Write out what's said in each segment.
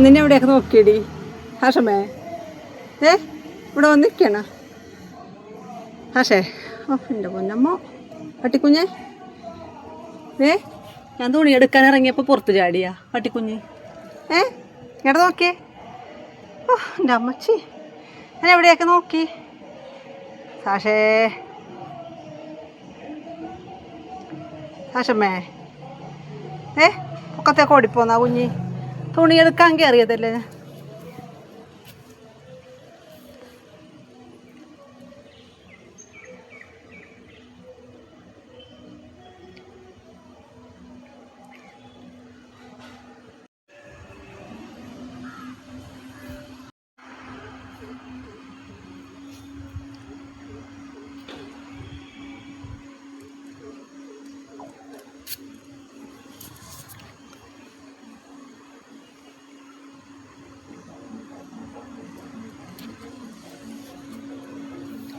നിന്നെ എവിടെയൊക്കെ നോക്കിയടി ഹാഷമേ? ഇവിടെ വന്നിരിക്കണ ഹാഷേ? ഓ എൻ്റെ പൊന്നമ്മ പട്ടിക്കുഞ്ഞേ. ഞാൻ തുണി എടുക്കാൻ ഇറങ്ങിയപ്പോൾ പുറത്ത് ചാടിയാ പട്ടിക്കുഞ്ഞ്. ഇങ്ങോട്ട് നോക്കിയേ. ഓ എൻ്റെ അമ്മച്ചി, ഞാൻ എവിടെയൊക്കെ നോക്കി. സാഷേ, സാഷമ്മേ, പൊക്കത്തേക്ക് ഓടിപ്പോന്നാ കുഞ്ഞ്. തുണി എടുക്കാൻ കയറിയതല്ലേ.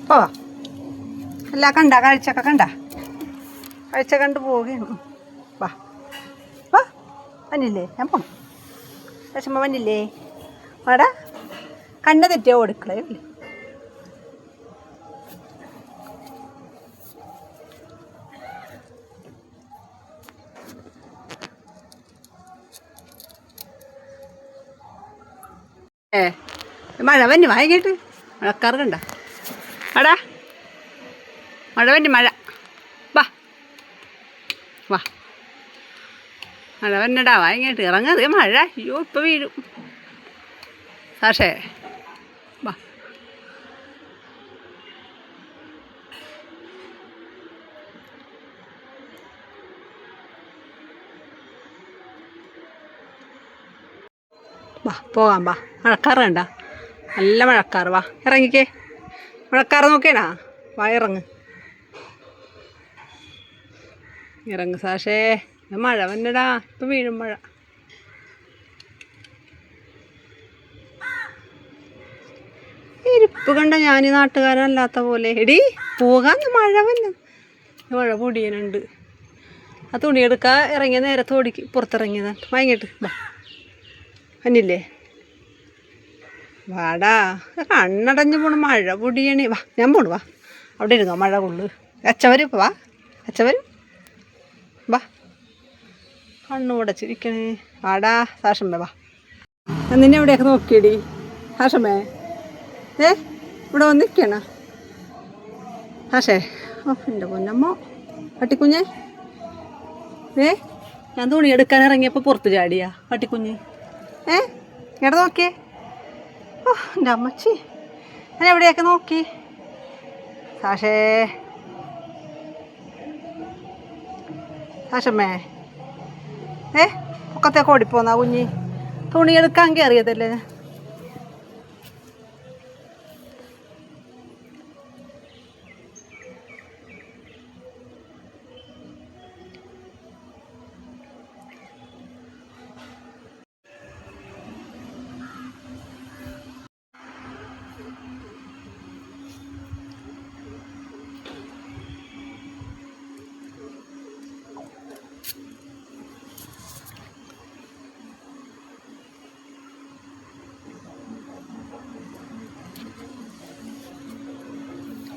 പോവാ. എല്ലാം കണ്ട, കാഴ്ചയൊക്കെ കണ്ട, കാഴ്ച കണ്ട് പോവുകയാണ്. വാ വാ, വന്നില്ലേ? ഞാൻ പോണം. വിഷമ വന്നില്ലേ? വാടാ, കണ്ണ തെറ്റിയോ കൊടുക്കളേ. മഴ വന്നി വാങ്ങിയിട്ട് മഴക്കാറ് കണ്ട. അടാ, മഴ വന്നി മഴ. വാ വാ, മഴ വന്നടാ, വാങ്ങിയിട്ട് ഇറങ്ങത് മഴ. അയ്യോ ഇപ്പം വീഴും. സാഷേ വാ. വാ പോകാം. വാ, മഴക്കാറ് കണ്ട, നല്ല മഴക്കാറ്. വാ ഇറങ്ങിക്കേ. മഴക്കാറ് നോക്കേണാ? വാ ഇറങ്ങ്, ഇറങ്ങ് സാഷേ. മഴ വന്നടാ, ഇപ്പം വീഴും മഴ. ഇരിപ്പ് കണ്ട ഞാൻ നാട്ടുകാരനല്ലാത്ത പോലെ. എടി പോകാന്ന്, മഴ വന്ന്, മഴ പൊടിയനുണ്ട്. ആ തുണി എടുക്കാൻ ഇറങ്ങിയ നേരത്തെ ഓടിക്ക് പുറത്തിറങ്ങിയതാണ്. വാങ്ങിയിട്ട് വാ. വന്നില്ലേ? വാടാ, കണ്ണടഞ്ഞു പോണു, മഴ പൊടിയണേ. വാ ഞാൻ പോണു. വാ അവിടെ ഇരുന്നോ, മഴ കൊള്ളു. അച്ഛവരും വാ, അച്ഛവരും വാ. കണ്ണു ഉടച്ചിരിക്കണേ. വാടാ സാഷമ്മേ വാ. നിന്നെ എവിടെയൊക്കെ നോക്കിയടി ഹാഷമ്മേ? ഇവിടെ വന്നിരിക്കണ ഹാഷേ? ഓ എൻ്റെ പൊന്നമ്മ പട്ടിക്കുഞ്ഞേ. ഞാൻ തുണി എടുക്കാൻ ഇറങ്ങിയപ്പോൾ പുറത്ത് ചാടിയാ പട്ടിക്കുഞ്ഞ്. ഇങ്ങോട്ട് നോക്കിയേ. ഓ എൻ്റെ അമ്മച്ചി, ഞാൻ എവിടെയൊക്കെ നോക്കി. സാഷേ, സാഷമ്മേ, പൊക്കത്തേക്ക് ഓടിപ്പോന്നാ കുഞ്ഞ്. തുണി എടുക്കാൻ കയറിയതല്ലേ.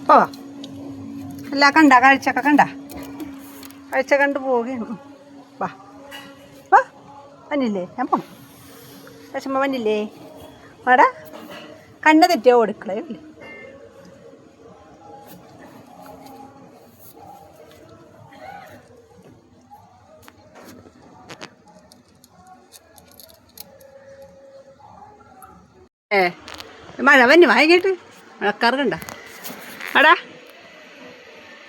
പോവാ. എല്ലാം കണ്ട, കാഴ്ചയൊക്കെ കണ്ട, കാഴ്ച കണ്ട് പോവുകയാണ്. വാ വാ, വന്നില്ലേ? ഞാൻ പോണം. വിഷമ വന്നില്ലേ? വാടാ, കണ്ണ തെറ്റിയോ കൊടുക്കളേ. മഴ വന്നി വാങ്ങിയിട്ട് മഴക്കാറ് കണ്ട. അടാ,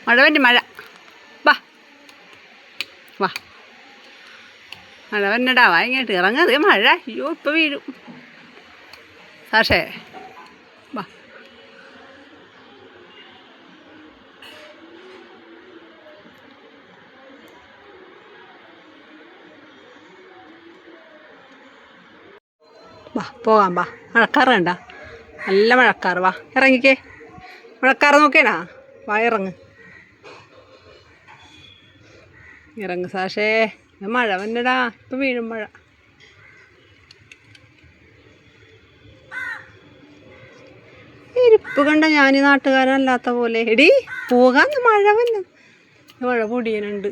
മഴ വന്നി മഴ. വാ വാ, മഴ വന്നടാ, വാങ്ങിയിട്ട് ഇറങ്ങത് മഴ. അയ്യോ ഇപ്പം വീഴും. സാഷേ വാ. വാ പോകാം. വാ, മഴക്കാറ് കണ്ട, നല്ല മഴക്കാറ്. വാ ഇറങ്ങിക്കേ. മഴക്കാറ് നോക്കേണാ? വാ ഇറങ്ങ്, ഇറങ്ങ് സാഷേ. മഴ വന്നടാ, ഇപ്പം വീഴും മഴ. ഇപ്പം കണ്ട ഞാൻ ഈ നാട്ടുകാരനല്ലാത്ത പോലെ എടി പോകാന്ന് മഴ വന്നു മഴ പൊടിയനുണ്ട്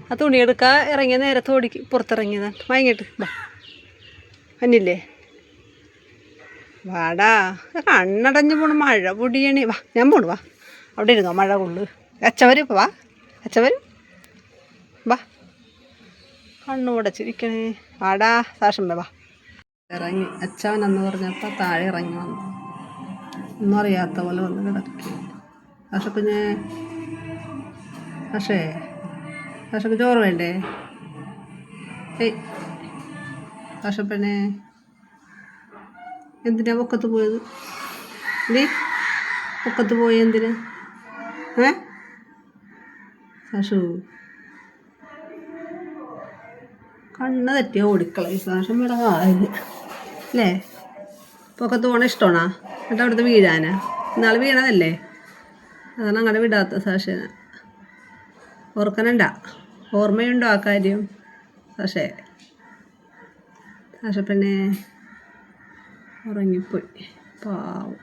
ആ തുണി എടുക്കാൻ ഇറങ്ങിയ നേരെ തോടിക്ക് പുറത്തിറങ്ങിയതാണ് വാങ്ങിയിട്ട് വാ അന്നില്ലേ വാടാ കണ്ണടഞ്ഞ് പോണു മഴ പൊടിയണേ വാ ഞാൻ പോണു വാ അവിടെ ഇരുന്നോ മഴ കൊള്ളു അച്ഛവരും ഇപ്പം വാ അച്ഛവരും വാ കണ്ണു ഉടച്ചിരിക്കണേ വാടാ സാഷം വാ ഇറങ്ങി അച്ഛവനെന്ന് പറഞ്ഞപ്പോൾ താഴെ ഇറങ്ങി വന്നു ഒന്നും അറിയാത്ത പോലെ വന്ന് കിടക്കി പക്ഷെ പക്ഷെ ചോറ് വേണ്ടേ ഏയ് പക്ഷെ എന്തിനാ പൊക്കത്ത് പോയത് നീ പൊക്കത്ത് പോയി എന്തിനാ സാഷു കണ്ണ് തെറ്റിയ ഓടിക്കളയും സാഷം ഇവിടെ ആയത് അല്ലേ പൊക്കത്ത് പോകണ ഇഷ്ടമാണോ എന്നിട്ട് അവിടുത്തെ വീഴാനാ ഇന്നാൾ വീണതല്ലേ അതാണ് അങ്ങനെ വിടാത്ത സാക്ഷന ഓർക്കണണ്ട ഓർമ്മയുണ്ടോ ആ കാര്യം പക്ഷേ സാക്ഷ പിന്നെ ഉറങ്ങിപ്പോയി പാവം